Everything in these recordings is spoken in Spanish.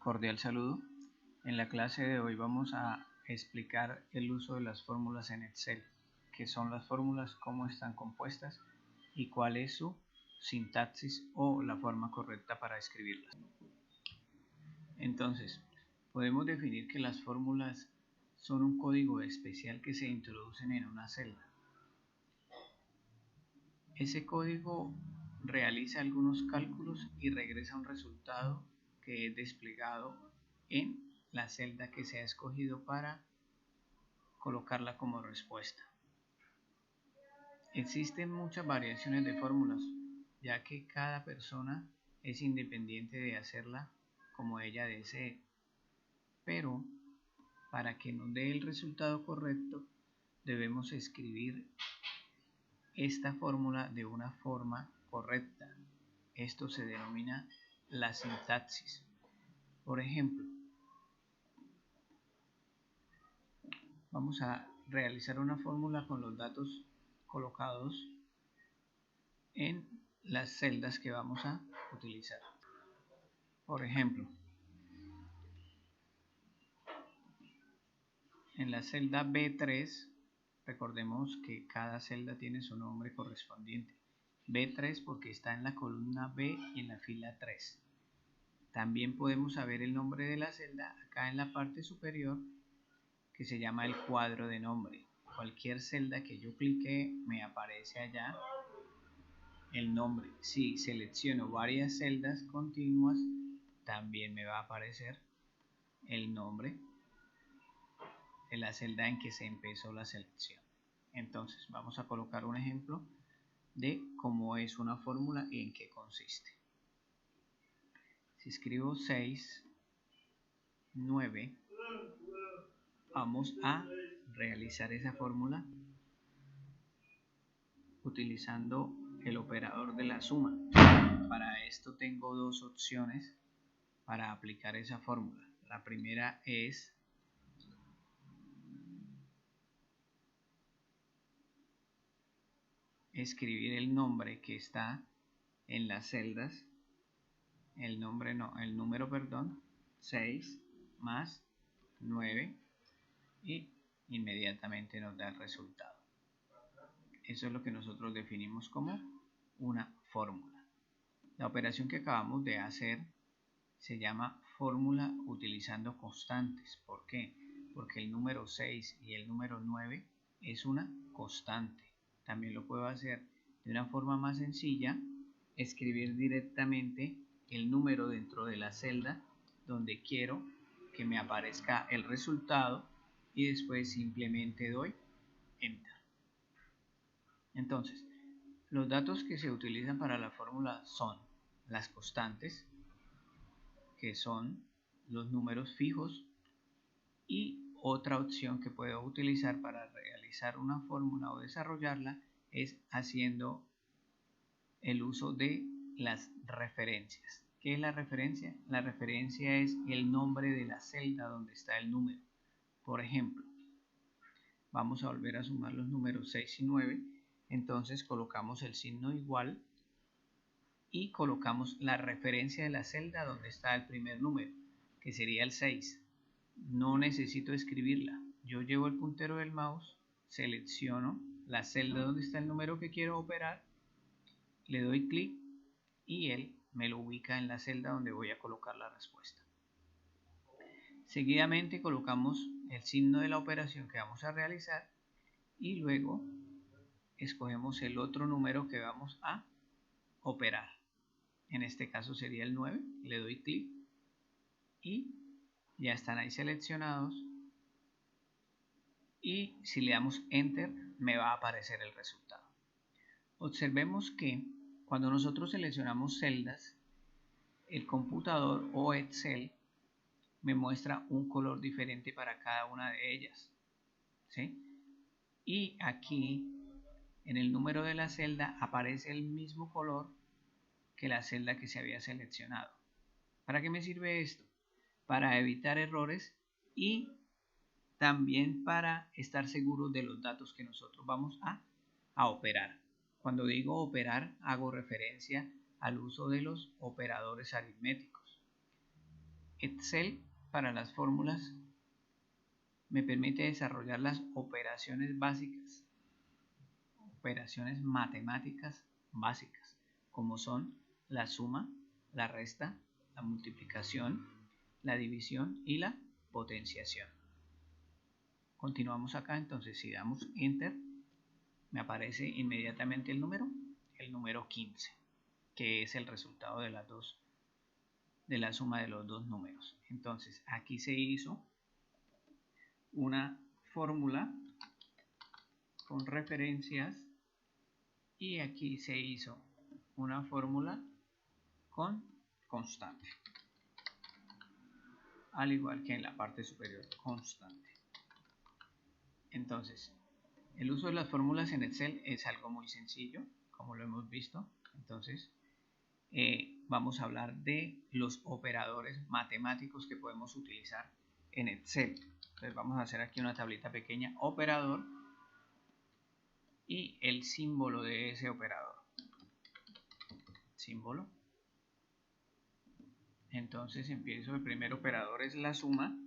Cordial saludo. En la clase de hoy vamos a explicar el uso de las fórmulas en Excel, qué son las fórmulas, cómo están compuestas y cuál es su sintaxis o la forma correcta para escribirlas. Entonces, podemos definir que las fórmulas son un código especial que se introducen en una celda. Ese código realiza algunos cálculos y regresa un resultado que es desplegado en la celda que se ha escogido para colocarla como respuesta. Existen muchas variaciones de fórmulas, ya que cada persona es independiente de hacerla como ella desee, pero para que nos dé el resultado correcto debemos escribir esta fórmula de una forma correcta. Esto se denomina la sintaxis. Por ejemplo, vamos a realizar una fórmula con los datos colocados en las celdas que vamos a utilizar. Por ejemplo, en la celda B3, recordemos que cada celda tiene su nombre correspondiente. B3 porque está en la columna B y en la fila 3. También podemos saber el nombre de la celda acá en la parte superior, que se llama el cuadro de nombre. Cualquier celda que yo clique me aparece allá el nombre. Si selecciono varias celdas continuas, también me va a aparecer el nombre de la celda en que se empezó la selección. Entonces vamos a colocar un ejemplo de cómo es una fórmula y en qué consiste. Si escribo 6, 9, vamos a realizar esa fórmula utilizando el operador de la suma. Para esto tengo dos opciones para aplicar esa fórmula. La primera es escribir el nombre que está en las celdas, el número, 6 más 9 y inmediatamente nos da el resultado. Eso es lo que nosotros definimos como una fórmula. La operación que acabamos de hacer se llama fórmula utilizando constantes. ¿Por qué? Porque el número 6 y el número 9 es una constante. También lo puedo hacer de una forma más sencilla, escribir directamente el número dentro de la celda donde quiero que me aparezca el resultado y después simplemente doy Enter. Entonces, los datos que se utilizan para la fórmula son las constantes, que son los números fijos, y otra opción que puedo utilizar para realizar una fórmula o desarrollarla es haciendo el uso de las referencias. ¿Qué es la referencia? La referencia es el nombre de la celda donde está el número. Por ejemplo, vamos a volver a sumar los números 6 y 9, entonces colocamos el signo igual y colocamos la referencia de la celda donde está el primer número, que sería el 6. No necesito escribirla. Yo llevo el puntero del mouse, selecciono la celda donde está el número que quiero operar, le doy clic y él me lo ubica en la celda donde voy a colocar la respuesta. Seguidamente colocamos el signo de la operación que vamos a realizar y luego escogemos el otro número que vamos a operar. En este caso sería el 9, le doy clic y ya están ahí seleccionados, y si le damos Enter me va a aparecer el resultado. Observemos que cuando nosotros seleccionamos celdas, el computador o Excel me muestra un color diferente para cada una de ellas, ¿sí? Y aquí en el número de la celda aparece el mismo color que la celda que se había seleccionado. ¿Para qué me sirve esto? Para evitar errores y también para estar seguros de los datos que nosotros vamos a operar. Cuando digo operar, hago referencia al uso de los operadores aritméticos. Excel para las fórmulas me permite desarrollar las operaciones básicas, operaciones matemáticas básicas, como son la suma, la resta, la multiplicación, la división y la potenciación. Continuamos acá, entonces si damos Enter, me aparece inmediatamente el número 15, que es el resultado de la suma de los dos números. Entonces aquí se hizo una fórmula con referencias y aquí se hizo una fórmula con constante, al igual que en la parte superior, constante. Entonces, el uso de las fórmulas en Excel es algo muy sencillo, como lo hemos visto. Entonces, vamos a hablar de los operadores matemáticos que podemos utilizar en Excel. Entonces, vamos a hacer aquí una tablita pequeña, operador, y el símbolo de ese operador. Símbolo. Entonces empiezo, el primer operador es la suma,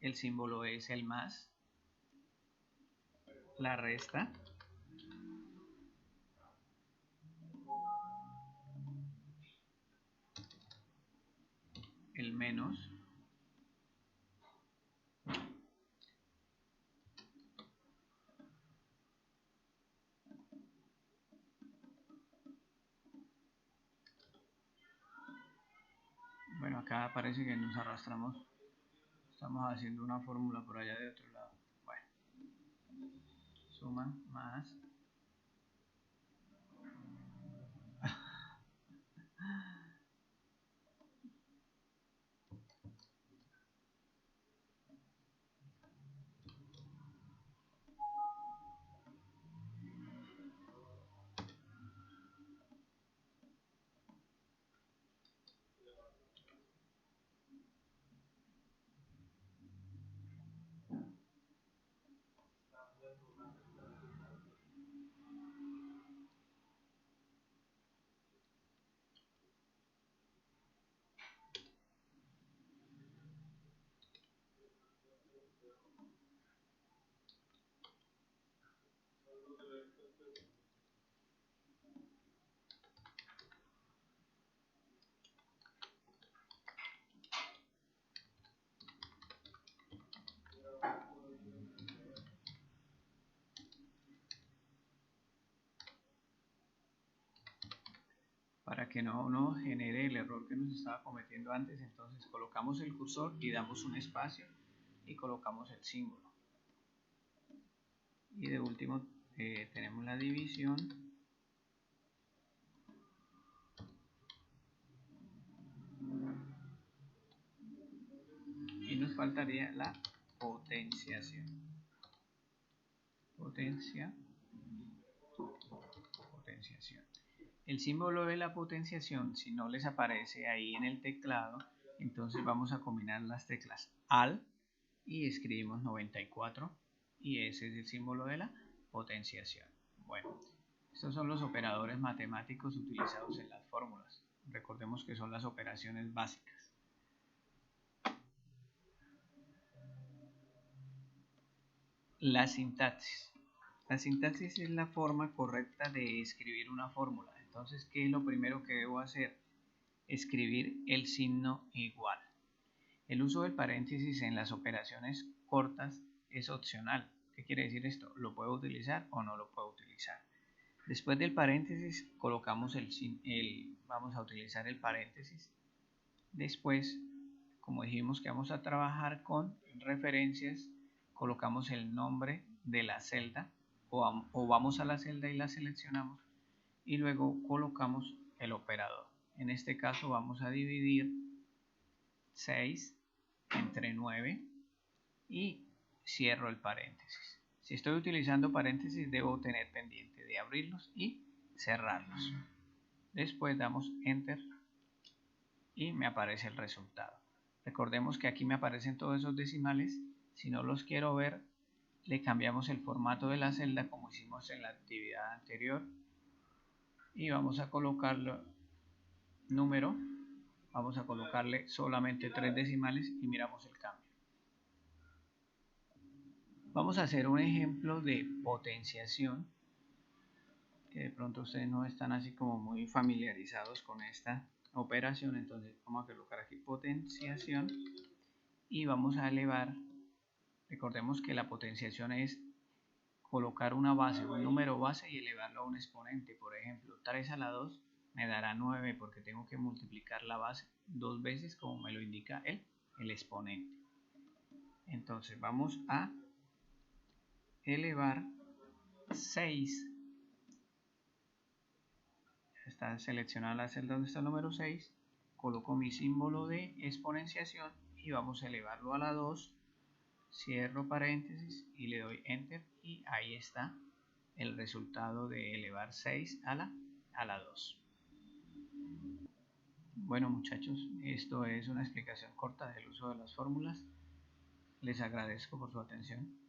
el símbolo es el más, la resta, el menos, bueno, acá parece que nos arrastramos, estamos haciendo una fórmula por allá de otro lado. Bueno, suma más para que no nos genere el error que nos estaba cometiendo antes. Entonces colocamos el cursor y damos un espacio y colocamos el símbolo. Y de último tenemos la división y nos faltaría la potenciación. Potenciación. El símbolo de la potenciación, si no les aparece ahí en el teclado, entonces vamos a combinar las teclas AL y escribimos 94 y ese es el símbolo de la potenciación. Bueno, estos son los operadores matemáticos utilizados en las fórmulas. Recordemos que son las operaciones básicas. La sintaxis. La sintaxis es la forma correcta de escribir una fórmula. Entonces, ¿qué es lo primero que debo hacer? Escribir el signo igual. El uso del paréntesis en las operaciones cortas es opcional. ¿Qué quiere decir esto? ¿Lo puedo utilizar o no lo puedo utilizar? Después del paréntesis colocamos vamos a utilizar el paréntesis. Después, como dijimos que vamos a trabajar con referencias, colocamos el nombre de la celda o vamos a la celda y la seleccionamos y luego colocamos el operador. En este caso vamos a dividir 6 entre 9 y cierro el paréntesis. Si estoy utilizando paréntesis debo tener pendiente de abrirlos y cerrarlos. Después damos Enter y me aparece el resultado. Recordemos que aquí me aparecen todos esos decimales. Si no los quiero ver, le cambiamos el formato de la celda como hicimos en la actividad anterior y vamos a colocarlo número Vamos a colocarle solamente 3 decimales y miramos el cambio. Vamos a hacer un ejemplo de potenciación, que de pronto ustedes no están así como muy familiarizados con esta operación. Entonces vamos a colocar aquí potenciación y vamos a elevar. Recordemos que la potenciación es colocar una base, un número base y elevarlo a un exponente. Por ejemplo, 3 a la 2 me dará 9 porque tengo que multiplicar la base 2 veces como me lo indica el exponente. Entonces vamos a elevar 6. Está seleccionada la celda donde está el número 6. Coloco mi símbolo de exponenciación y vamos a elevarlo a la 2. Cierro paréntesis y le doy enter y ahí está el resultado de elevar 6 a la 2. Bueno muchachos, esto es una explicación corta del uso de las fórmulas. Les agradezco por su atención.